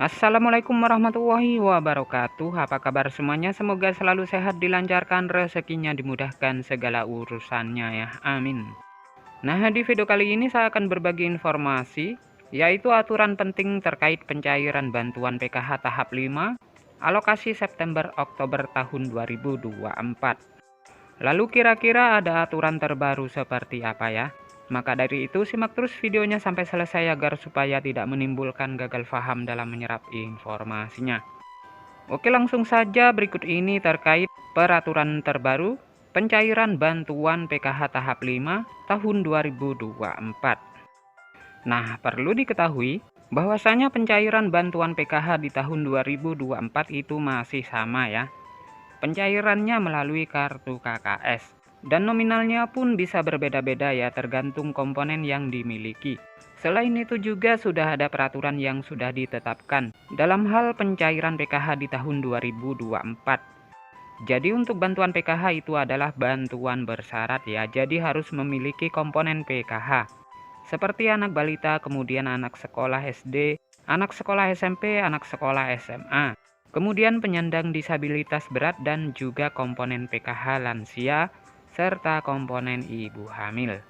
Assalamualaikum warahmatullahi wabarakatuh. Apa kabar semuanya? Semoga selalu sehat, dilancarkan rezekinya, dimudahkan segala urusannya ya. Amin. Nah, di video kali ini saya akan berbagi informasi, yaitu aturan penting terkait pencairan bantuan PKH tahap 5, alokasi September-Oktober tahun 2024. Lalu kira-kira ada aturan terbaru seperti apa ya? Maka dari itu simak terus videonya sampai selesai agar supaya tidak menimbulkan gagal paham dalam menyerap informasinya. Oke, langsung saja berikut ini terkait peraturan terbaru pencairan bantuan PKH tahap 5 tahun 2024. Nah, perlu diketahui bahwasanya pencairan bantuan PKH di tahun 2024 itu masih sama ya. Pencairannya melalui kartu KKS. Dan nominalnya pun bisa berbeda-beda ya, tergantung komponen yang dimiliki. Selain itu juga sudah ada peraturan yang sudah ditetapkan dalam hal pencairan PKH di tahun 2024. Jadi untuk bantuan PKH itu adalah bantuan bersyarat ya, jadi harus memiliki komponen PKH. Seperti anak balita, kemudian anak sekolah SD, anak sekolah SMP, anak sekolah SMA. Kemudian penyandang disabilitas berat dan juga komponen PKH lansia, serta komponen ibu hamil.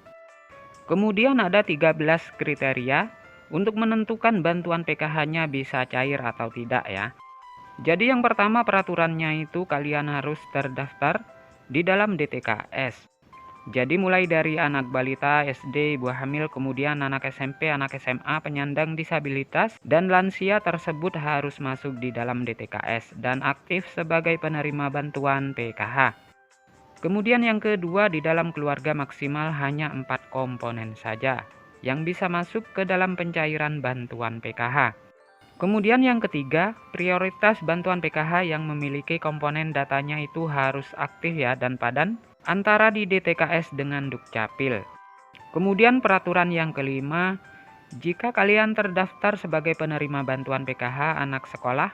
Kemudian ada 13 kriteria untuk menentukan bantuan PKH-nya bisa cair atau tidak ya. Jadi yang pertama peraturannya itu kalian harus terdaftar di dalam DTKS. Jadi mulai dari anak balita, SD, ibu hamil, kemudian anak SMP, anak SMA, penyandang disabilitas, dan lansia tersebut harus masuk di dalam DTKS dan aktif sebagai penerima bantuan PKH. Kemudian yang kedua, di dalam keluarga maksimal hanya 4 komponen saja yang bisa masuk ke dalam pencairan bantuan PKH. Kemudian yang ketiga, prioritas bantuan PKH yang memiliki komponen datanya itu harus aktif ya dan padan antara di DTKS dengan Dukcapil. Kemudian peraturan yang kelima, jika kalian terdaftar sebagai penerima bantuan PKH anak sekolah,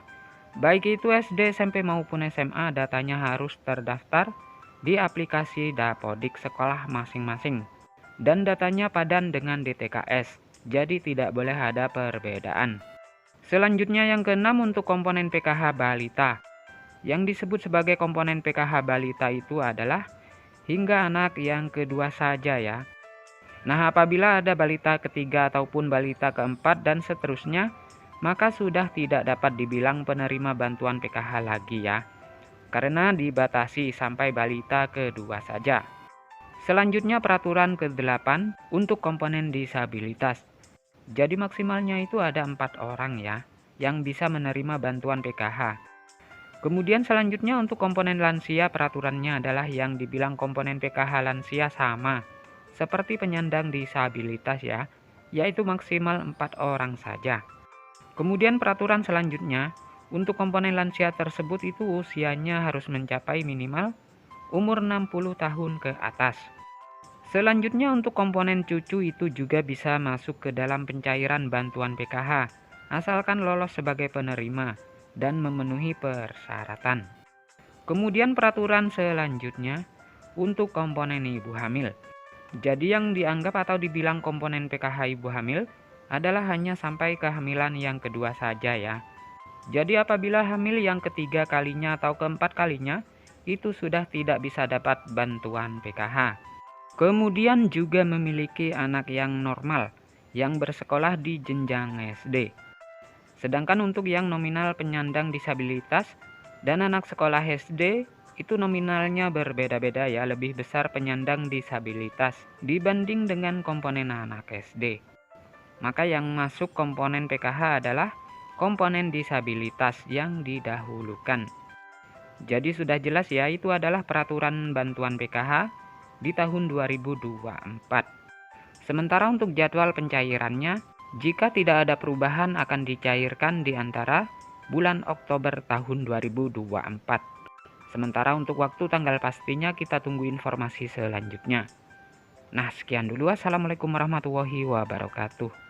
baik itu SD, SMP maupun SMA, datanya harus terdaftar di aplikasi Dapodik sekolah masing-masing dan datanya padan dengan DTKS, jadi tidak boleh ada perbedaan. Selanjutnya yang keenam untuk komponen PKH balita. Yang disebut sebagai komponen PKH balita itu adalah hingga anak yang kedua saja ya. Nah, apabila ada balita ketiga ataupun balita keempat dan seterusnya, maka sudah tidak dapat dibilang penerima bantuan PKH lagi ya, karena dibatasi sampai balita kedua saja. Selanjutnya peraturan ke-8 untuk komponen disabilitas. Jadi maksimalnya itu ada 4 orang ya yang bisa menerima bantuan PKH. Kemudian selanjutnya untuk komponen lansia, peraturannya adalah yang dibilang komponen PKH lansia sama seperti penyandang disabilitas ya, yaitu maksimal 4 orang saja. Kemudian peraturan selanjutnya, untuk komponen lansia tersebut itu usianya harus mencapai minimal umur 60 tahun ke atas. Selanjutnya untuk komponen cucu itu juga bisa masuk ke dalam pencairan bantuan PKH, asalkan lolos sebagai penerima dan memenuhi persyaratan. Kemudian peraturan selanjutnya untuk komponen ibu hamil. Jadi yang dianggap atau dibilang komponen PKH ibu hamil adalah hanya sampai kehamilan yang kedua saja ya. Jadi apabila hamil yang ketiga kalinya atau keempat kalinya, itu sudah tidak bisa dapat bantuan PKH. Kemudian juga memiliki anak yang normal, yang bersekolah di jenjang SD. Sedangkan untuk yang nominal penyandang disabilitas dan anak sekolah SD, itu nominalnya berbeda-beda ya, lebih besar penyandang disabilitas dibanding dengan komponen anak SD. Maka yang masuk komponen PKH adalah komponen disabilitas yang didahulukan. Jadi sudah jelas ya, itu adalah peraturan bantuan PKH di tahun 2024. Sementara untuk jadwal pencairannya, jika tidak ada perubahan akan dicairkan di antara bulan Oktober tahun 2024. Sementara untuk waktu tanggal pastinya kita tunggu informasi selanjutnya. Nah, sekian dulu. Assalamualaikum warahmatullahi wabarakatuh.